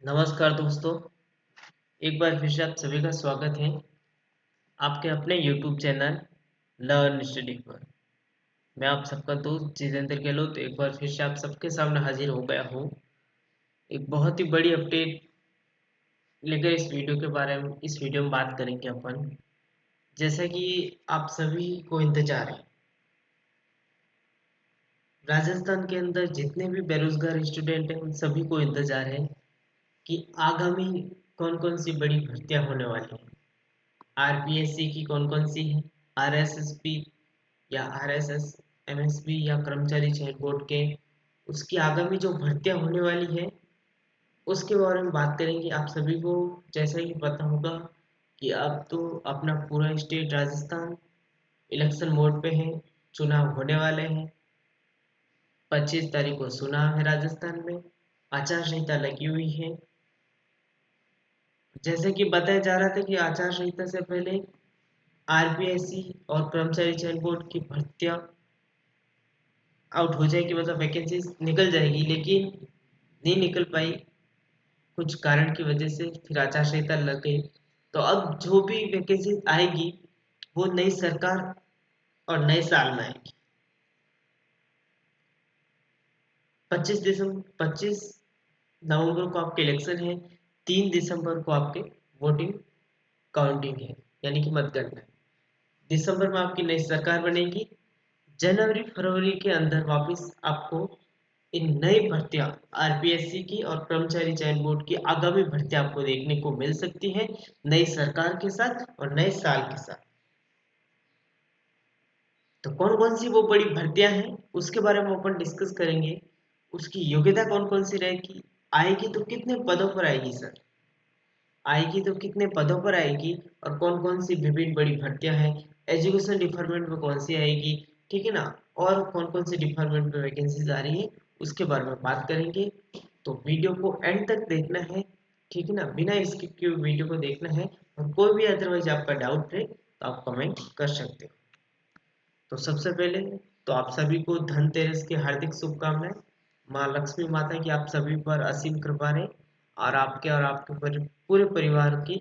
नमस्कार दोस्तों। एक बार फिर से आप सभी का स्वागत है आपके अपने YouTube चैनल लर्न स्टडी पर। मैं आप सबका दोस्त जितेंद्र गहलोत एक बार फिर से आप सबके सामने हाजिर हो गया हूँ एक बहुत ही बड़ी अपडेट लेकर। इस वीडियो में बात करेंगे अपन। जैसा कि आप सभी को इंतजार है, राजस्थान के अंदर जितने भी बेरोजगार स्टूडेंट हैं उन सभी को इंतजार है कि आगामी कौन कौन सी बड़ी भर्तियां होने वाली हैं। आरपीएससी की कौन कौन सी है, आरएसएसबी या आरएसएस एमएसबी या कर्मचारी चयन बोर्ड के उसकी आगामी जो भर्तियां होने वाली है उसके बारे में बात करेंगे। आप सभी को जैसा कि पता होगा कि अब तो अपना पूरा स्टेट राजस्थान इलेक्शन मोड पे है। चुनाव होने वाले हैं। 25 तारीख को चुनाव है राजस्थान में। आचार संहिता लगी हुई है। जैसे कि बताया जा रहा था कि आचार संहिता से पहले आरपीएससी और कर्मचारी चयन बोर्ड की भर्तियां आउट हो जाएगी, मतलब वैकेंसीज निकल जाएगी, लेकिन नहीं निकल पाई कुछ कारण की वजह से। फिर आचार संहिता लग गई। तो अब जो भी वैकेंसी आएगी वो नई सरकार और नए साल में आएगी। 25 नवंबर को आपके इलेक्शन है। 3 दिसंबर को आपके वोटिंग काउंटिंग है, यानी कि मतगणना है। दिसंबर में आपकी नई सरकार बनेगी। जनवरी फरवरी के अंदर वापस आपको इन नई भर्तियां आरपीएससी की और कर्मचारी चयन बोर्ड की आगामी भर्तियां आपको देखने को मिल सकती है, नई सरकार के साथ और नए साल के साथ। तो कौन कौन सी वो बड़ी भर्तियां हैं उसके बारे में अपन डिस्कस करेंगे। उसकी योग्यता कौन कौन सी रहेगी, आएगी तो कितने पदों पर आएगी सर, आएगी तो कितने पदों पर आएगी, और कौन कौन सी विभिन्न बड़ी भर्तियां हैं। एजुकेशन डिपार्टमेंट में कौन सी आएगी, ठीक है ना, और कौन कौन से डिपार्टमेंट में वैकेंसीज आ रही है उसके बारे में बात करेंगे। तो वीडियो को एंड तक देखना है, ठीक है ना, बिना स्किप किए वीडियो को देखना है। और कोई भी अदरवाइज आपका डाउट रहे तो आप कमेंट कर सकते हो। तो सबसे पहले तो आप सभी को धनतेरस की हार्दिक शुभकामनाएं। माँ लक्ष्मी माता की आप सभी पर असीम कृपा रहे और आपके पूरे परिवार की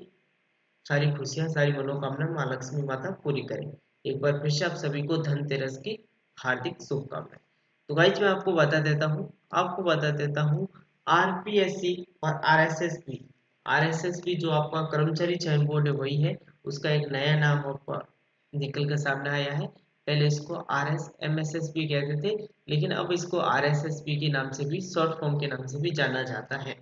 सारी खुशियां सारी मनोकामना माँ लक्ष्मी माता पूरी करें। एक बार फिर से आप सभी को धनतेरस की हार्दिक शुभकामनाएं। तो गाइज मैं आपको बता देता हूँ आरपीएससी और आरएसएसबी जो आपका कर्मचारी चयन बोर्ड है वही है। उसका एक नया नाम निकल कर सामने आया है। पहले इसको R S M S S B कहते थे, लेकिन अब इसको आर एस एस बी के नाम से भी, शॉर्ट फॉर्म के नाम से भी जाना जाता है।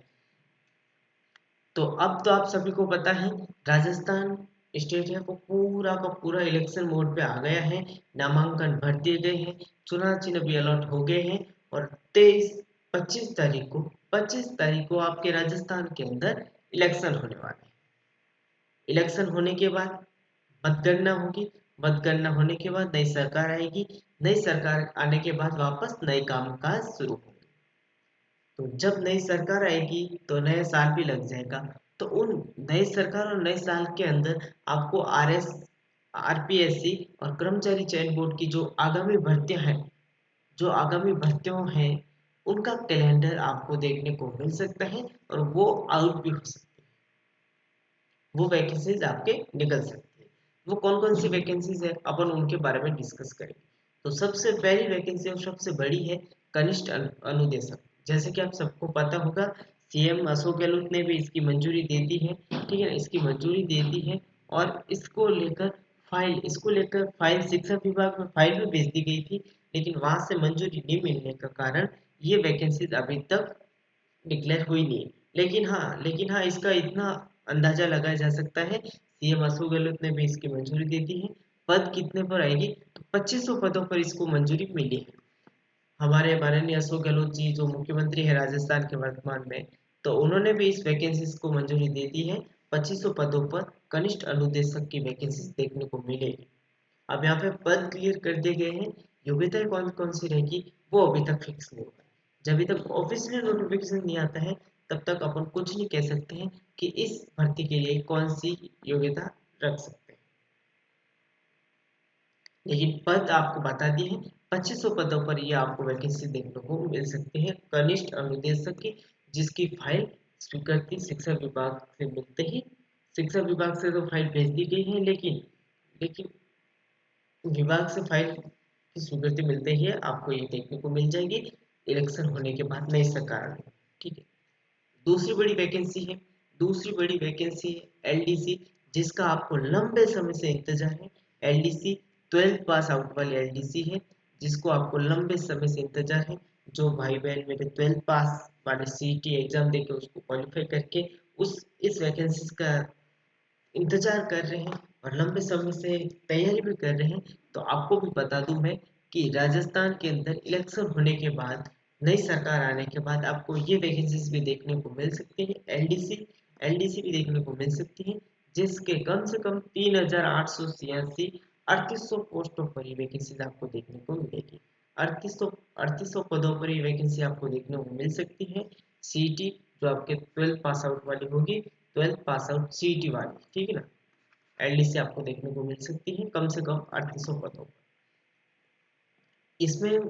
तो अब तो आप सभी को पता है राजस्थान स्टेट है वो पूरा का पूरा इलेक्शन मोड पे आ गया है। नामांकन भर दिए गए हैं, चुनाव चिन्ह भी अलॉट हो गए हैं। और 25 तारीख को आपके राजस्थान के अंदर इलेक्शन होने वाले हैं। इलेक्शन होने के बाद मतगणना होगी। मतगणना होने के बाद नई सरकार आएगी। नई सरकार आने के बाद वापस नए कामकाज शुरू होंगे। तो जब नई सरकार आएगी तो नया साल भी लग जाएगा। तो उन नई सरकार और नए साल के अंदर आपको आरपीएससी और कर्मचारी चयन बोर्ड की जो आगामी भर्तियों हैं उनका कैलेंडर आपको देखने को मिल सकता है और वो आउट भी हो सकते हैं। वो वैकेंसीज आपके निकल सकती है। वो कौन कौन सी वैकेंसीज है अपन उनके बारे में डिस्कस करेंगे। तो सबसे पहली वैकेंसी और सबसे बड़ी है कनिष्ठ अनुदेशक। जैसे कि आप सबको पता होगा सीएम अशोक गहलोत ने भी इसकी मंजूरी दे दी है, ठीक है ना, इसकी मंजूरी दे दी है। और इसको लेकर फाइल शिक्षा विभाग में फाइल भी भेज दी गई थी, लेकिन वहां से मंजूरी नहीं मिलने का कारण ये वैकेंसीज अभी तक डिक्लेयर हुई नहीं। लेकिन हाँ इसका इतना अंदाजा लगाया जा सकता है सीएम अशोक गहलोत ने भी इसकी मंजूरी दे दी है। पद कितने पर आएगी, तो 2500 पदों पर इसको मंजूरी मिली है। हमारे माननीय अशोक गहलोत जी जो मुख्यमंत्री है राजस्थान के वर्तमान में, तो उन्होंने भी इस वैकेंसीज को मंजूरी दे दी है। 2500 पदों पर कनिष्ठ अनुदेशक की वैकेंसीज देखने को मिलेगी। अब यहाँ पे पद क्लियर कर दिए गए हैं। योग्यताएं कौन कौन सी रहेगी वो अभी तक फिक्स नहीं हुआ है। जब तक ऑफिशियल नोटिफिकेशन नहीं आता है तब तक अपन कुछ नहीं कह सकते हैं कि इस भर्ती के लिए कौन सी योग्यता रख सकते हैं। लेकिन पद आपको बता दिए हैं। 2500 पदों पर ये आपको वैकेंसी देखने को मिल सकती है कनिष्ठ अनुदेशक की, जिसकी फाइल स्वीकृति शिक्षा विभाग से मिलते ही, शिक्षा विभाग से तो फाइल भेज दी गई है, लेकिन लेकिन विभाग से फाइल की स्वीकृति मिलते ही आपको ये देखने को मिल जाएगी इलेक्शन होने के बाद नई सरकार आने। ठीक है। दूसरी बड़ी वैकेंसी है, दूसरी बड़ी वैकेंसी है एलडीसी, जिसका आपको लंबे समय से इंतजार है। एलडीसी 12th पास आउट वाली एलडीसी है, जिसको आपको लंबे समय से इंतजार है। जो भाई बहन मेरे 12th पास वाले सीईटी एग्जाम देके उसको क्वालिफाई करके उस इस वैकेंसी का इंतजार कर रहे हैं और लंबे समय से तैयारी भी कर रहे हैं, तो आपको भी बता दूं मैं कि राजस्थान के अंदर इलेक्शन होने के बाद, नई सरकार आने के बाद आपको ये वैकेंसीज भी देखने को मिल सकती है। एलडीसी भी देखने को मिल सकती है, जिसके कम से कम 3886 3800 पोस्टों पर ये वैकेंसीज आपको देखने को मिलेगी। 3800 पदों पर ये वैकेंसी आपको देखने को मिल सकती है। सीईटी जो आपके 12th पास आउट वाली होगी, 12th पास आउट सीईटी वाली, ठीक है ना, एलडीसी आपको देखने को मिल सकती है कम से कम 3800 पदों पर। इसमें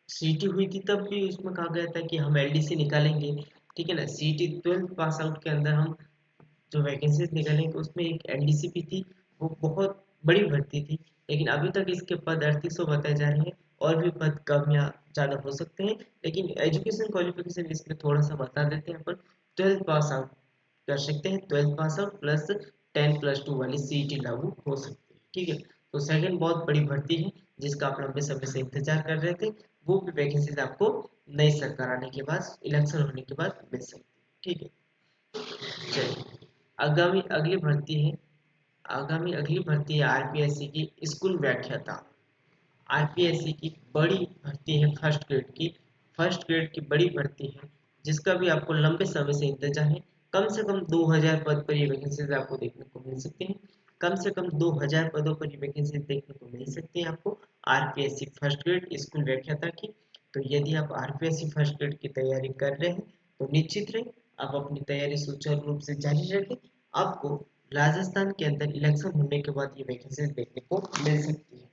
सीईटी हुई थी तब भी उसमें कहा गया था कि हम एलडीसी निकालेंगे, ठीक है ना। सीईटी 12th पास आउट के अंदर हम जो वैकेंसीज निकालेंगे उसमें एक एलडीसी भी थी, वो बहुत बड़ी भर्ती थी, लेकिन अभी तक इसके पद 3800 बताए जा रहे हैं, और भी पद कम या ज़्यादा हो सकते हैं। लेकिन एजुकेशन क्वालिफिकेशन इसमें थोड़ा सा बता देते हैं अपन। 12th पास आउट कर सकते हैं, 12th पास आउट प्लस 10+2 वाली सीईटी लागू हो सकती है, ठीक है। तो सेकंड बहुत बड़ी भर्ती है, जिसका आप लंबे समय से इंतजार कर रहे थे, वो भी वैकेंसीज आपको नई सरकार आने के बाद, इलेक्शन होने के बाद मिल सकती है, ठीक है। चलिए, आगामी अगली भर्ती है, आगामी अगली भर्ती है आरपीएससी की स्कूल व्याख्याता। आरपीएससी की बड़ी भर्ती है, फर्स्ट ग्रेड की बड़ी भर्ती है, जिसका भी आपको लंबे समय से इंतजार है। कम से कम 2000 पद पर ये वैकेंसीज आपको देखने को मिल सकती हैं। कम से कम 2000 पदों पर ये वैकेंसीज देखने को मिल सकती है आपको आरपीएससी फर्स्ट ग्रेड स्कूल व्याख्याता की। तो यदि आप आरपीएससी फर्स्ट ग्रेड की तैयारी कर रहे हैं तो निश्चित रहे आप अपनी तैयारी सुचारू रूप से जारी रखें। आपको राजस्थान के अंदर इलेक्शन होने के बाद ये वैकेंसीज देखने को मिल सकती है।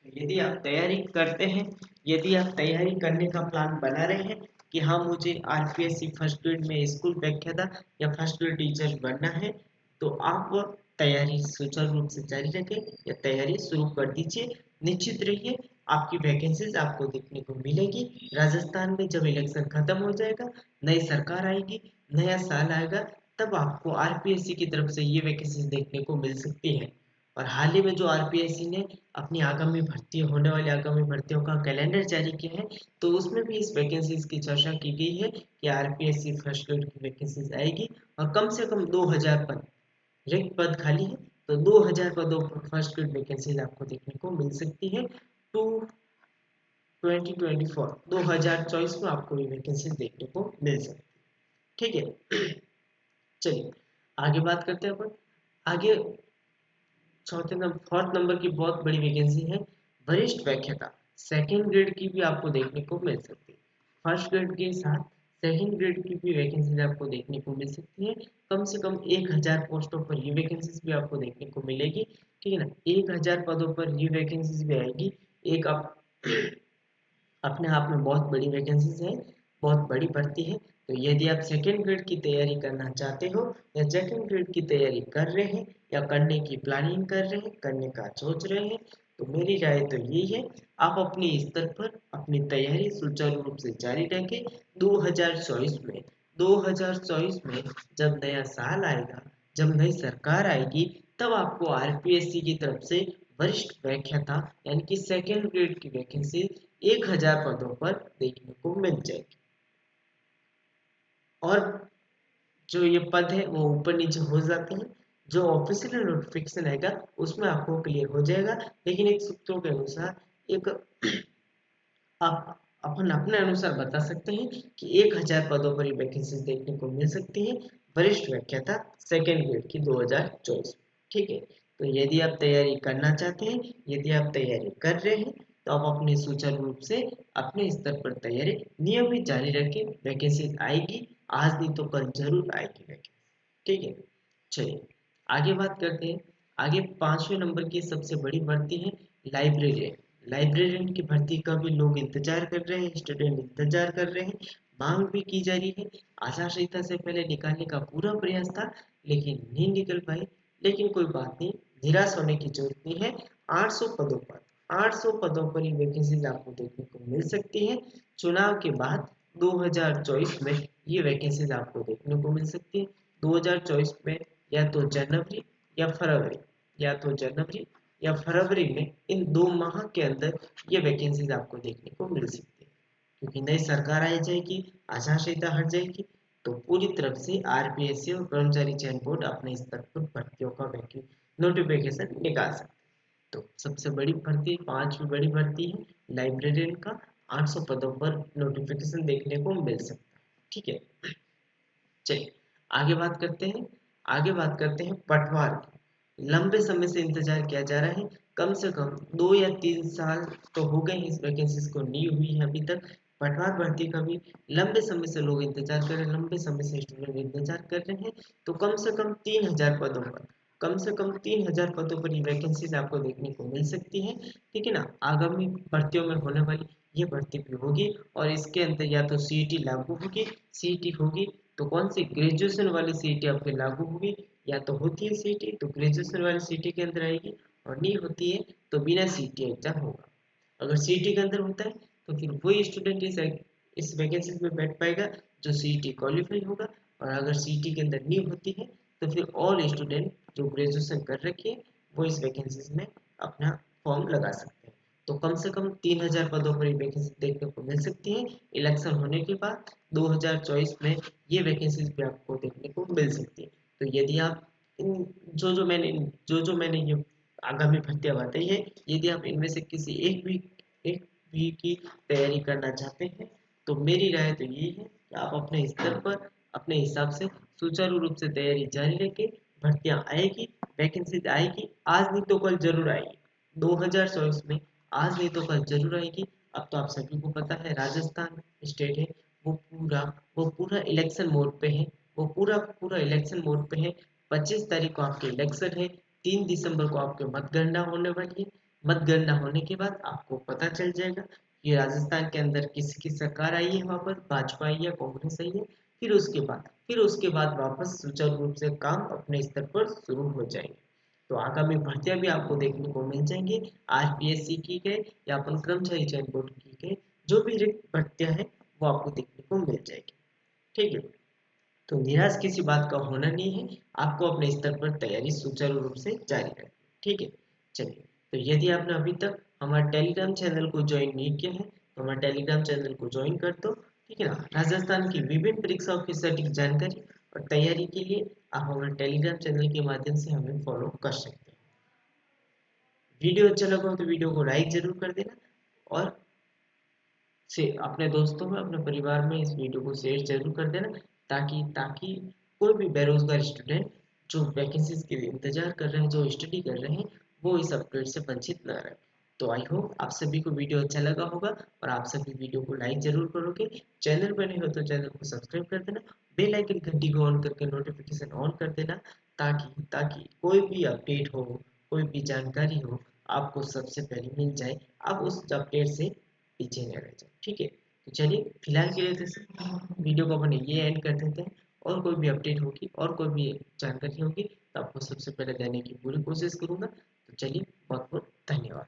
यदि आप तैयारी करते हैं, यदि आप तैयारी करने का प्लान बना रहे हैं कि हाँ मुझे आरपीएससी फर्स्ट ग्रेड में स्कूल व्याख्याता या फर्स्ट ग्रेड टीचर बनना है, तो आप तैयारी सुचारू रूप से जारी रखें या तैयारी शुरू कर दीजिए। निश्चित रहिए आपकी वैकेंसीज आपको देखने को मिलेगी। राजस्थान में जब इलेक्शन खत्म हो जाएगा, नई सरकार आएगी, नया साल आएगा, तब आपको आरपीएससी की तरफ से ये वैकेंसीज देखने को मिल सकती है। और हाल ही में जो आरपीएससी ने अपनी आगामी भर्ती होने वाली आगामी भर्तियों का कैलेंडर जारी किया है, तो उसमें भी इस वैकेंसीज की चर्चा की गई है कि आरपीएससी फर्स्ट ग्रेड की वैकेंसीज आएगी और कम से कम 2000 पद, रिक्त पद खाली है, तो 2000 पदों पर फर्स्ट ग्रेड वैकेंसीज आपको देखने को मिल सकती है। टू 2024 2024 में आपको ये वैकेंसीज देखने को मिल सकती है, ठीक है। चलिए आगे बात करते हैं अपन। आगे चौथे नंबर फोर्थ नंबर की बहुत बड़ी वैकेंसी है वरिष्ठ व्याख्याता। सेकंड ग्रेड की भी आपको देखने को मिल सकती है। फर्स्ट ग्रेड के साथ सेकंड ग्रेड की भी वैकेंसीज आपको देखने को मिल सकती है। कम से कम 1000 पोस्टों पर ये वैकेंसीज भी आपको देखने को मिलेगी, ठीक है ना। 1000 पदों पर ये वैकेंसीज भी आएगी। एक आप अपने आप में बहुत बड़ी वैकेंसीज है, बहुत बड़ी भर्ती है। तो यदि आप सेकेंड ग्रेड की तैयारी करना चाहते हो या सेकेंड ग्रेड की तैयारी कर रहे हैं या करने की प्लानिंग कर रहे हैं, करने का सोच रहे हैं, तो मेरी राय तो यही है आप अपने स्तर पर अपनी तैयारी सुचारू रूप से जारी रखें। 2024 में 2024 में जब नया साल आएगा, जब नई सरकार आएगी, तब आपको आरपीएससी की तरफ से वरिष्ठ व्याख्याता यानी कि सेकेंड ग्रेड की वैकेंसी 1000 पदों पर देखने को मिल जाएगी। और जो ये पद है वो ऊपर नीचे हो जाते हैं, जो ऑफिशियल नोटिफिकेशन आएगा उसमें आपको क्लियर हो जाएगा। लेकिन एक सूत्रों के अनुसार एक आप अपन अपने अनुसार बता सकते हैं कि 1000 पदों पर वैकेंसी देखने को मिल सकती है वरिष्ठ व्याख्याता सेकेंड ग्रेड की 2024, ठीक है। तो यदि आप तैयारी करना चाहते हैं, यदि आप तैयारी कर रहे हैं, तो आप अपने सुचारू रूप से अपने स्तर पर तैयारी नियमित जारी रखें। वैकेंसी आएगी, आज नहीं तो कल जरूर आएगी वैकेंसी, ठीक है। चलिए आगे बात करते हैं। आगे 5वें नंबर की सबसे बड़ी भर्ती है लाइब्रेरियन। लाइब्रेरियन की भर्ती का भी लोग इंतजार कर रहे हैं, स्टूडेंट इंतजार कर रहे हैं, मांग भी की जा रही है। आचार संहिता से पहले निकालने का पूरा प्रयास था, लेकिन नहीं निकल पाई। लेकिन कोई बात नहीं, निराश होने की जरूरत नहीं है। 800 पदों पर 800 पदों पर ही वैकेंसीज आपको देखने को मिल सकती है। चुनाव के बाद 2024 में ये वैकेंसीज आपको देखने को मिल सकती है। 2024 में या तो जनवरी या फरवरी या तो जनवरी या फरवरी में, इन 2 माह के अंदर ये वैकेंसीज आपको देखने को मिल सकती है। क्योंकि नई सरकार आ जाएगी, आचार संहिता हट जाएगी, तो पूरी तरफ से आरपीएससी और कर्मचारी चयन बोर्ड अपने स्तर पर भर्तियों का नोटिफिकेशन निकाल सकते हैं। तो सबसे बड़ी भर्ती, पांचवी बड़ी भर्ती है लाइब्रेरियन का। 800 पदों पर नोटिफिकेशन देखने को मिल सकता है। ठीक है, चलिए आगे बात करते हैं। आगे बात करते हैं पटवार की। लंबे समय से इंतजार किया जा रहा है, कम से कम 2 या 3 साल तो हो गए इस वैकेंसीज को नहीं हुई है अभी तक। पटवार भर्ती का भी लंबे समय से लोग इंतजार कर रहे हैं, लंबे समय से स्टूडेंट इंतजार कर रहे हैं। तो कम से कम 3000 पदों पर, कम से कम 3000 पदों पर ये वैकेंसीज आपको देखने को मिल सकती है। ठीक है ना, आगामी भर्तियों में होने वाली ये भर्ती भी होगी, और इसके अंदर या तो सीईटी लागू होगी, सीईटी होगी तो कौन सी, ग्रेजुएशन वाली सीईटी आपके लागू होगी। या तो होती है सीईटी तो ग्रेजुएशन वाली सीईटी के अंदर आएगी, और नहीं होती है तो बिना सीईटी एग्जाम होगा। अगर सीईटी के अंदर होता है तो फिर वही स्टूडेंट इस वैकेंसी में बैठ पाएगा जो सीईटी क्वालिफाई होगा। और अगर सीईटी के अंदर नहीं होती है तो फिर ऑल स्टूडेंट जो ग्रेजुएशन कर रखे हैं वो इस वैकेंसीज में अपना फॉर्म लगा सकते हैं। तो कम से कम 3000 पदों पर ये वैकेंसी देखने को मिल सकती है। इलेक्शन होने के बाद 2024 में ये वैकेंसीज भी आपको देखने को मिल सकती है। तो यदि आप इन जो जो मैंने ये आगामी भर्तियां बताई है, यदि आप इनमें से किसी एक भी की तैयारी करना चाहते हैं तो मेरी राय तो यही है कि आप अपने स्तर पर अपने हिसाब से सुचारू रूप से तैयारी जारी रखें। भर्तियां आएगी, वैकेंसी आएगी, आज नहीं तो कल जरूर आएगी। 2024 में आज नहीं तो कल जरूर आएगी। अब तो आप सभी को पता है राजस्थान स्टेट है, वो पूरा वो पूरा इलेक्शन मोड पे है, वो पूरा पूरा इलेक्शन मोड पे है। 25 तारीख को आपके इलेक्शन है, 3 दिसंबर को आपके मतगणना होने वाली है। मतगणना होने के बाद आपको पता चल जाएगा कि राजस्थान के अंदर किसकी सरकार आई है, वापस भाजपा आई या कांग्रेस आई है। फिर उसके बाद वापस सुचारू रूप से काम अपने स्तर पर शुरू हो जाएंगे। तो आगामी भर्तियां भी आपको देखने को मिल जाएंगी। आरपीएससी की गए या अपन कर्मचारी चयन बोर्ड की गए, जो भी रिक्त भर्तियां हैं वो आपको देखने को मिल जाएगी। ठीक है, तो निराश किसी बात का होना नहीं है, आपको अपने स्तर पर तैयारी सुचारू रूप से जारी रखनी। ठीक है, चलिए। तो यदि आपने अभी तक हमारे टेलीग्राम चैनल को ज्वाइन नहीं किया है तो हमारे टेलीग्राम चैनल को ज्वाइन कर दो। ठीक है ना, राजस्थान की विभिन्न परीक्षाओं की सटीक जानकारी और तैयारी के लिए आप हमारे टेलीग्राम चैनल के माध्यम से हमें फॉलो कर सकते हैं। वीडियो अच्छा लगा हो तो वीडियो को लाइक जरूर कर देना, और से अपने दोस्तों में, अपने परिवार में इस वीडियो को शेयर जरूर कर देना, ताकि ताकि कोई भी बेरोजगार स्टूडेंट जो वैकेंसीज के लिए इंतजार कर रहे हैं, जो स्टडी कर रहे हैं, वो इस अपडेट से वंचित न रहे। तो आई होप आप सभी को वीडियो अच्छा लगा होगा, और आप सभी वीडियो को लाइक जरूर करोगे। चैनल पर नहीं हो तो चैनल को सब्सक्राइब कर देना, बेल आइकन घंटी को ऑन करके नोटिफिकेशन ऑन कर देना, ताकि ताकि कोई भी अपडेट हो, कोई भी जानकारी हो, आपको सबसे पहले मिल जाए, आप उस अपडेट से पीछे न रह जाए। ठीक है, तो चलिए फिलहाल के लिए तो वीडियो को अपन ये एंड कर देते हैं। और कोई भी अपडेट होगी और कोई भी जानकारी होगी तो आपको सबसे पहले देने की पूरी कोशिश करूंगा। तो चलिए, बहुत बहुत धन्यवाद।